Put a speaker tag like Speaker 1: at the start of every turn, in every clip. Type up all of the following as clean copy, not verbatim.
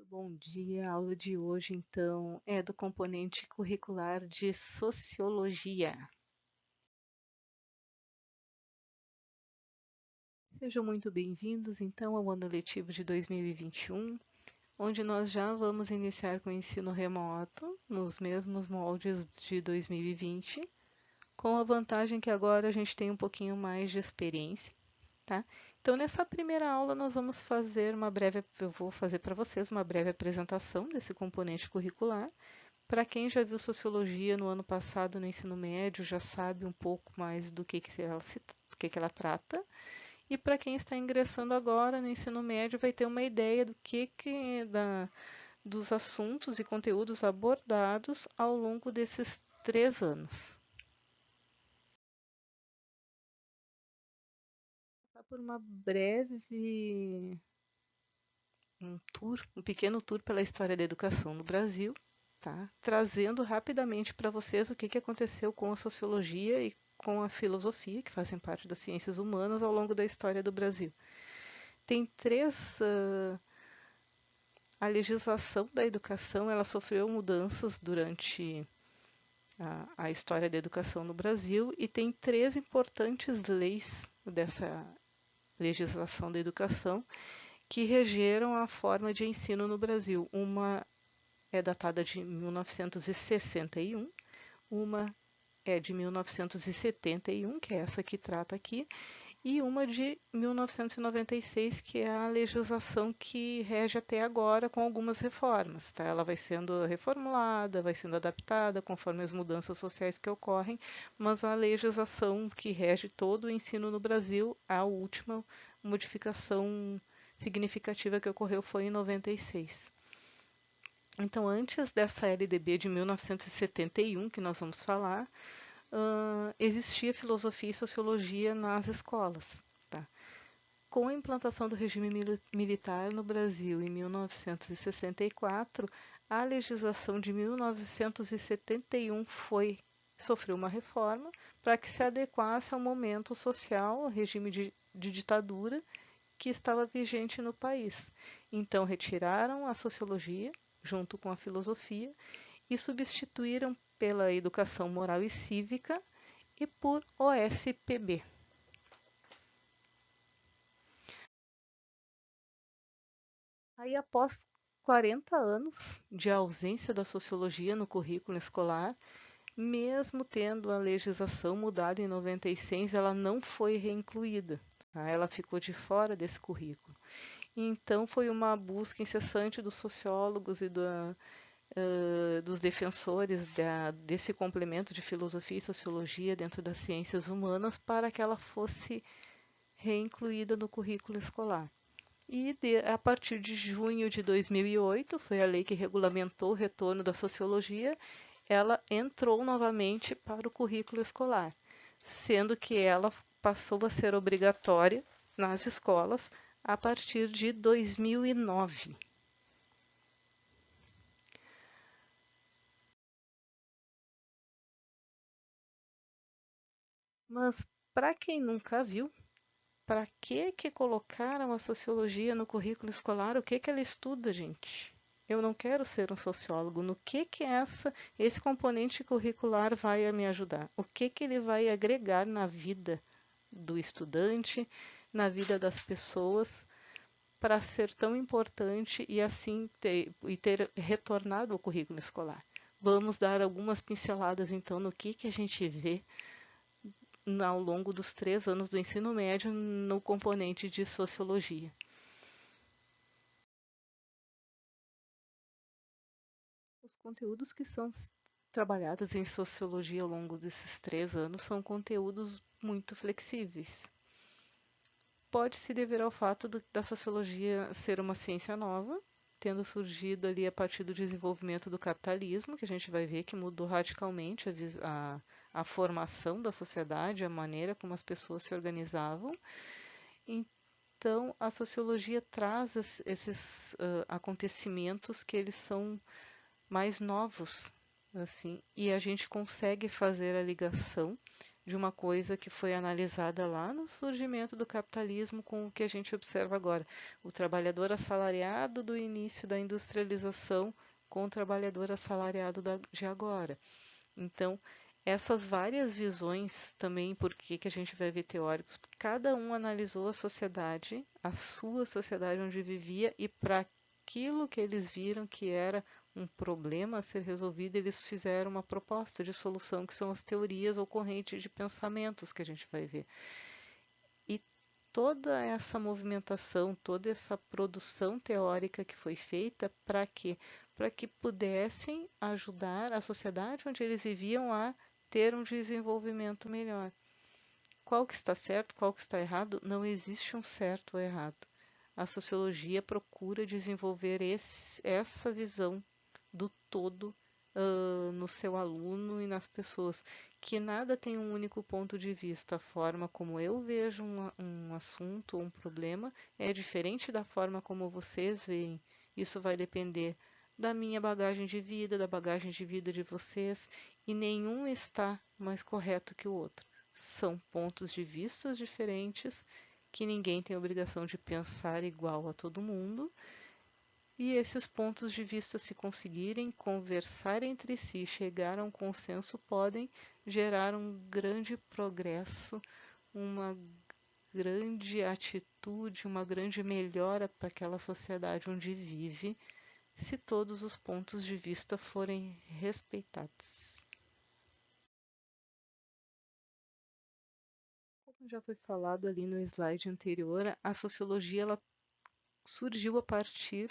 Speaker 1: Muito bom dia. A aula de hoje, então, é do componente curricular de Sociologia. Sejam muito bem-vindos, então, ao ano letivo de 2021, onde nós já vamos iniciar com o ensino remoto, nos mesmos moldes de 2020, com a vantagem que agora a gente tem um pouquinho mais de experiência, tá? Então, nessa primeira aula, eu vou fazer para vocês uma breve apresentação desse componente curricular. Para quem já viu sociologia no ano passado no ensino médio, já sabe um pouco mais do que ela trata. E para quem está ingressando agora no ensino médio, vai ter uma ideia dos assuntos e conteúdos abordados ao longo desses 3 anos. Vou por uma breve um pequeno tour pela história da educação no Brasil, tá? Trazendo rapidamente para vocês o que aconteceu com a sociologia e com a filosofia, que fazem parte das ciências humanas, ao longo da história do Brasil. Tem a legislação da educação, ela sofreu mudanças durante a história da educação no Brasil e tem três importantes leis dessa legislação da educação que regeram a forma de ensino no Brasil. Uma é datada de 1961, uma é de 1971, que é essa que trata aqui, e uma de 1996, que é a legislação que rege até agora com algumas reformas. Tá? Ela vai sendo reformulada, vai sendo adaptada conforme as mudanças sociais que ocorrem, mas a legislação que rege todo o ensino no Brasil, a última modificação significativa que ocorreu foi em 96. Então, antes dessa LDB de 1971, que nós vamos falar, existia filosofia e sociologia nas escolas. Tá? Com a implantação do regime militar no Brasil em 1964, a legislação de 1971 sofreu uma reforma para que se adequasse ao momento social, ao regime de ditadura que estava vigente no país. Então, retiraram a sociologia, junto com a filosofia, e substituíram pela educação moral e cívica e por OSPB. Aí, após 40 anos de ausência da sociologia no currículo escolar, mesmo tendo a legislação mudada em 96, ela não foi reincluída. Tá? Ela ficou de fora desse currículo. Então, foi uma busca incessante dos sociólogos e dos defensores desse complemento de filosofia e sociologia dentro das ciências humanas para que ela fosse reincluída no currículo escolar. A partir de junho de 2008, foi a lei que regulamentou o retorno da sociologia, ela entrou novamente para o currículo escolar, sendo que ela passou a ser obrigatória nas escolas a partir de 2009. Mas para quem nunca viu, para que colocaram a sociologia no currículo escolar? O que ela estuda, gente? Eu não quero ser um sociólogo. No que esse componente curricular vai me ajudar? O que ele vai agregar na vida do estudante, na vida das pessoas, para ser tão importante e assim ter retornado ao currículo escolar? Vamos dar algumas pinceladas, então, no que a gente vê ao longo dos 3 anos do ensino médio no componente de sociologia. Os conteúdos que são trabalhados em sociologia ao longo desses 3 anos são conteúdos muito flexíveis. Pode se dever ao fato da sociologia ser uma ciência nova, tendo surgido ali a partir do desenvolvimento do capitalismo, que a gente vai ver que mudou radicalmente a formação da sociedade, a maneira como as pessoas se organizavam. Então, a sociologia traz esses acontecimentos que eles são mais novos, assim, e a gente consegue fazer a ligação de uma coisa que foi analisada lá no surgimento do capitalismo com o que a gente observa agora. O trabalhador assalariado do início da industrialização com o trabalhador assalariado de agora. Então, essas várias visões também, por que a gente vai ver teóricos? Porque cada um analisou a sociedade, a sua sociedade onde vivia, e para aquilo que eles viram que era um problema a ser resolvido, eles fizeram uma proposta de solução, que são as teorias ou correntes de pensamentos que a gente vai ver. E toda essa movimentação, toda essa produção teórica que foi feita, para quê? Para que pudessem ajudar a sociedade onde eles viviam a ter um desenvolvimento melhor. Qual que está certo, qual que está errado? Não existe um certo ou errado. A sociologia procura desenvolver essa visão do todo no seu aluno e nas pessoas, que nada tem um único ponto de vista. A forma como eu vejo um assunto ou um problema é diferente da forma como vocês veem. Isso vai depender da minha bagagem de vida, da bagagem de vida de vocês, e nenhum está mais correto que o outro. São pontos de vista diferentes, que ninguém tem obrigação de pensar igual a todo mundo, e esses pontos de vista, se conseguirem conversar entre si, chegar a um consenso, podem gerar um grande progresso, uma grande atitude, uma grande melhora para aquela sociedade onde vive, se todos os pontos de vista forem respeitados. Como já foi falado ali no slide anterior, a sociologia ela surgiu a partir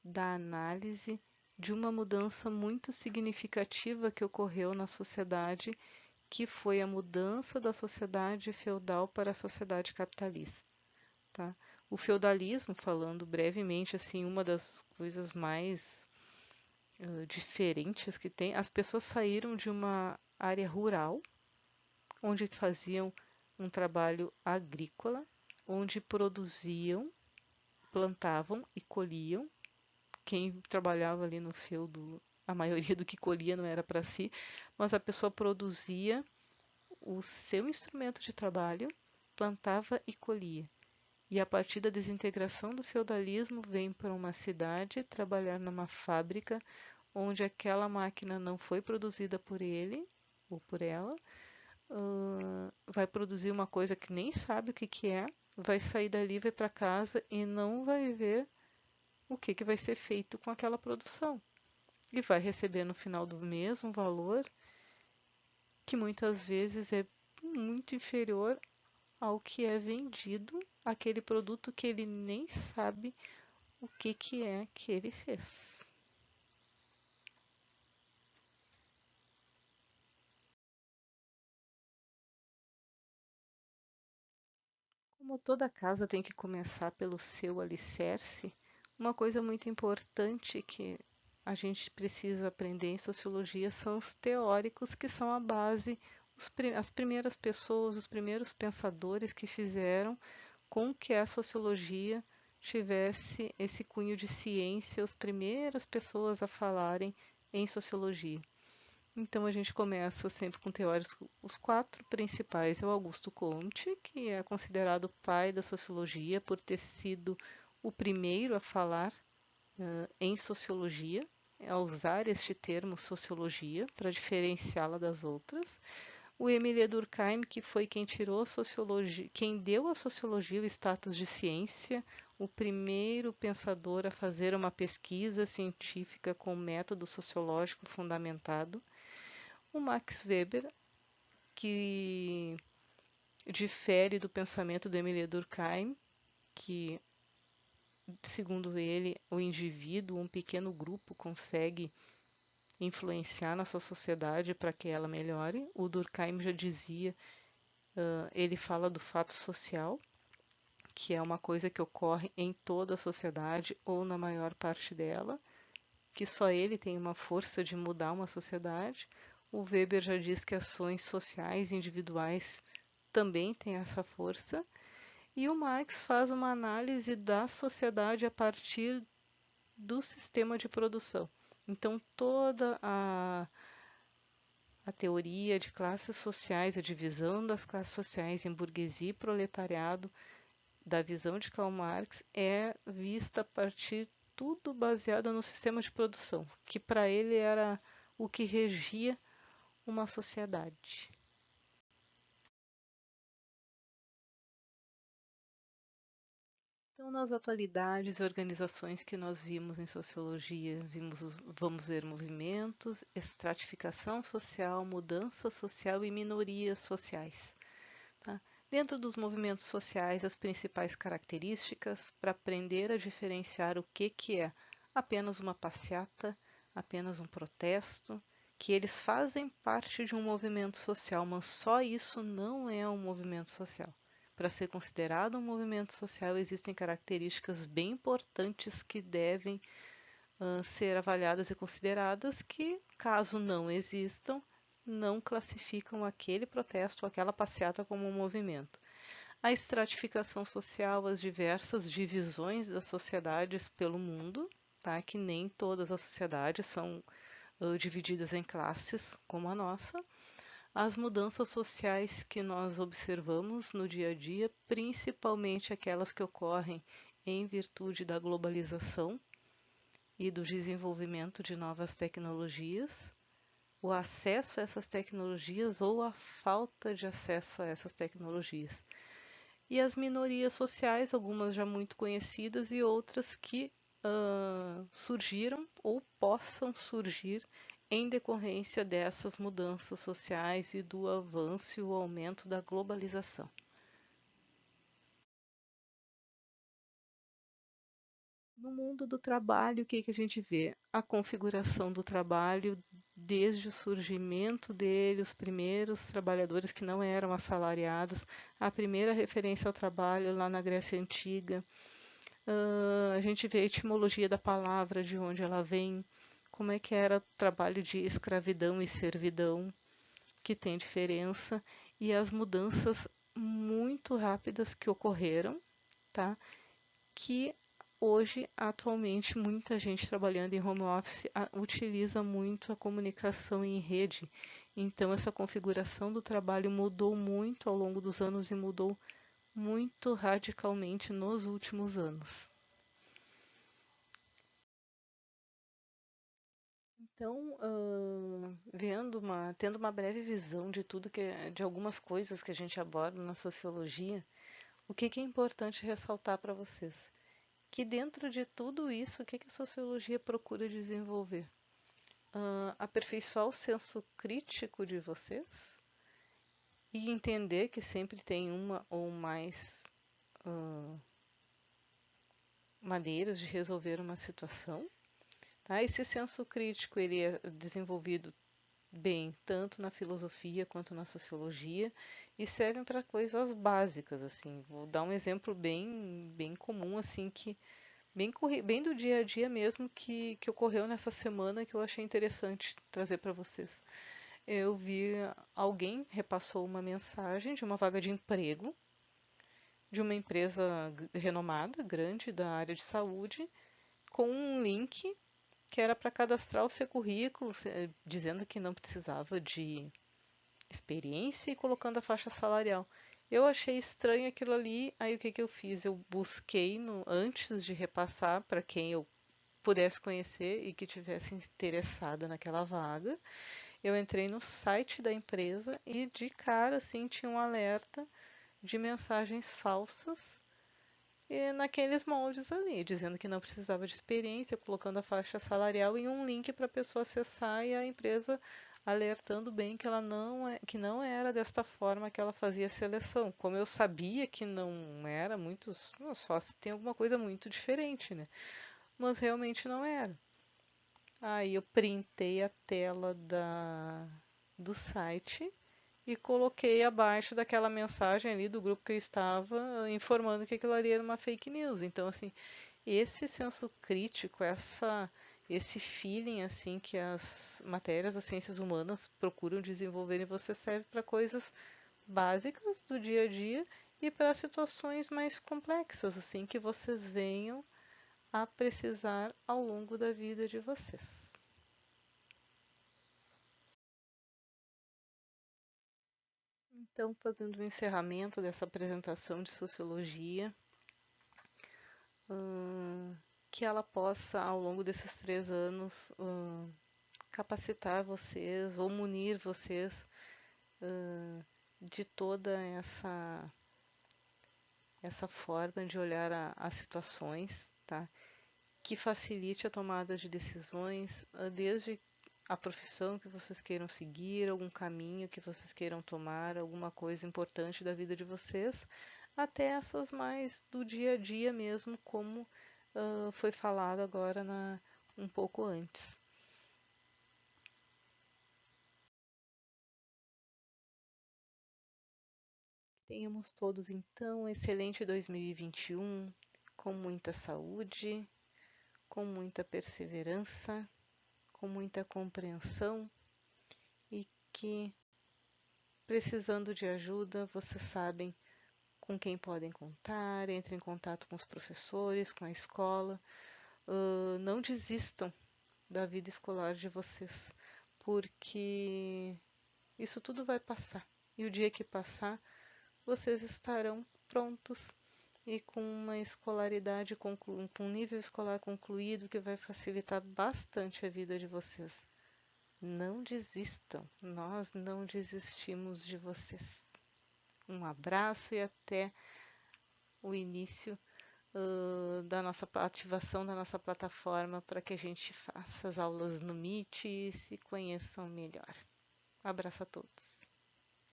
Speaker 1: da análise de uma mudança muito significativa que ocorreu na sociedade, que foi a mudança da sociedade feudal para a sociedade capitalista. Tá? O feudalismo, falando brevemente, assim, uma das coisas mais diferentes que tem, as pessoas saíram de uma área rural, onde faziam um trabalho agrícola, onde produziam, plantavam e colhiam. Quem trabalhava ali no feudo, a maioria do que colhia não era para si, mas a pessoa produzia o seu instrumento de trabalho, plantava e colhia. E a partir da desintegração do feudalismo, vem para uma cidade trabalhar numa fábrica onde aquela máquina não foi produzida por ele ou por ela, vai produzir uma coisa que nem sabe o que é, vai sair dali, vai para casa e não vai ver o que vai ser feito com aquela produção. E vai receber no final do mês um valor que muitas vezes é muito inferior ao que é vendido aquele produto que ele nem sabe o que é que ele fez. Como toda casa tem que começar pelo seu alicerce, uma coisa muito importante que a gente precisa aprender em sociologia são os teóricos, que são a base, as primeiras pessoas, os primeiros pensadores que fizeram com que a sociologia tivesse esse cunho de ciência, as primeiras pessoas a falarem em sociologia. Então a gente começa sempre com teóricos. Os quatro principais é o Augusto Comte, que é considerado o pai da sociologia por ter sido o primeiro a falar em sociologia, a usar este termo sociologia para diferenciá-la das outras. O Émile Durkheim, que foi quem tirou a sociologia, quem deu à sociologia o status de ciência, o primeiro pensador a fazer uma pesquisa científica com método sociológico fundamentado. O Max Weber, que difere do pensamento do Émile Durkheim, que, segundo ele, o indivíduo, um pequeno grupo, consegue influenciar na sua sociedade para que ela melhore. O Durkheim já dizia, ele fala do fato social, que é uma coisa que ocorre em toda a sociedade ou na maior parte dela, que só ele tem uma força de mudar uma sociedade. O Weber já diz que ações sociais individuais também têm essa força. E o Marx faz uma análise da sociedade a partir do sistema de produção. Então, toda a teoria de classes sociais, a divisão das classes sociais em burguesia e proletariado, da visão de Karl Marx, é vista a partir tudo baseado no sistema de produção, que para ele era o que regia uma sociedade. Então, nas atualidades e organizações que nós vimos em sociologia, vamos ver movimentos, estratificação social, mudança social e minorias sociais. Tá? Dentro dos movimentos sociais, as principais características para aprender a diferenciar o que é apenas uma passeata, apenas um protesto, que eles fazem parte de um movimento social, mas só isso não é um movimento social. Para ser considerado um movimento social, existem características bem importantes que devem ser avaliadas e consideradas, que, caso não existam, não classificam aquele protesto ou aquela passeata como um movimento. A estratificação social, as diversas divisões das sociedades pelo mundo, tá? Que nem todas as sociedades são divididas em classes como a nossa. As mudanças sociais que nós observamos no dia a dia, principalmente aquelas que ocorrem em virtude da globalização e do desenvolvimento de novas tecnologias, o acesso a essas tecnologias ou a falta de acesso a essas tecnologias. E as minorias sociais, algumas já muito conhecidas e outras que surgiram ou possam surgir em decorrência dessas mudanças sociais e do avanço e o aumento da globalização. No mundo do trabalho, o que a gente vê? A configuração do trabalho, desde o surgimento dele, os primeiros trabalhadores que não eram assalariados, a primeira referência ao trabalho lá na Grécia Antiga. A gente vê a etimologia da palavra, de onde ela vem, como é que era o trabalho de escravidão e servidão, que tem diferença, e as mudanças muito rápidas que ocorreram, tá? Que hoje, atualmente, muita gente trabalhando em home office utiliza muito a comunicação em rede. Então, essa configuração do trabalho mudou muito ao longo dos anos e mudou muito radicalmente nos últimos anos. Então, tendo uma breve visão de de algumas coisas que a gente aborda na sociologia, o que é importante ressaltar para vocês? Que dentro de tudo isso, o que a sociologia procura desenvolver? Aperfeiçoar o senso crítico de vocês e entender que sempre tem uma ou mais maneiras de resolver uma situação. Tá? Esse senso crítico ele é desenvolvido bem tanto na filosofia quanto na sociologia e servem para coisas básicas assim. Vou dar um exemplo bem comum assim que bem do dia a dia mesmo que ocorreu nessa semana que eu achei interessante trazer para vocês. Eu vi alguém repassou uma mensagem de uma vaga de emprego de uma empresa renomada, grande da área de saúde, com um link que era para cadastrar o seu currículo, dizendo que não precisava de experiência e colocando a faixa salarial. Eu achei estranho aquilo ali, aí o que eu fiz? Eu busquei antes de repassar para quem eu pudesse conhecer e que tivesse interessada naquela vaga. Eu entrei no site da empresa e de cara assim tinha um alerta de mensagens falsas e naqueles moldes ali, dizendo que não precisava de experiência, colocando a faixa salarial e um link para a pessoa acessar e a empresa alertando bem que ela que não era desta forma que ela fazia a seleção. Como eu sabia que não era, só se tem alguma coisa muito diferente, né? Mas realmente não era. Aí eu printei a tela do site e coloquei abaixo daquela mensagem ali do grupo que eu estava, informando que aquilo ali era uma fake news. Então, assim, esse senso crítico, esse feeling assim que as matérias das ciências humanas procuram desenvolver em você serve para coisas básicas do dia a dia e para situações mais complexas, assim, que vocês venham a precisar ao longo da vida de vocês. Então, fazendo o encerramento dessa apresentação de sociologia, que ela possa, ao longo desses 3 anos, capacitar vocês ou munir vocês de toda essa forma de olhar as situações, tá? Que facilite a tomada de decisões, desde a profissão que vocês queiram seguir, algum caminho que vocês queiram tomar, alguma coisa importante da vida de vocês, até essas mais do dia a dia mesmo, como foi falado agora um pouco antes. Tenhamos todos então um excelente 2021, com muita saúde, com muita perseverança, com muita compreensão e que, precisando de ajuda, vocês sabem com quem podem contar, entrem em contato com os professores, com a escola. Não desistam da vida escolar de vocês, porque isso tudo vai passar. E o dia que passar, vocês estarão prontos e com uma escolaridade, com um nível escolar concluído que vai facilitar bastante a vida de vocês. Não desistam, nós não desistimos de vocês. Um abraço e até o início da nossa ativação da nossa plataforma para que a gente faça as aulas no Meet e se conheçam melhor. Abraço a todos.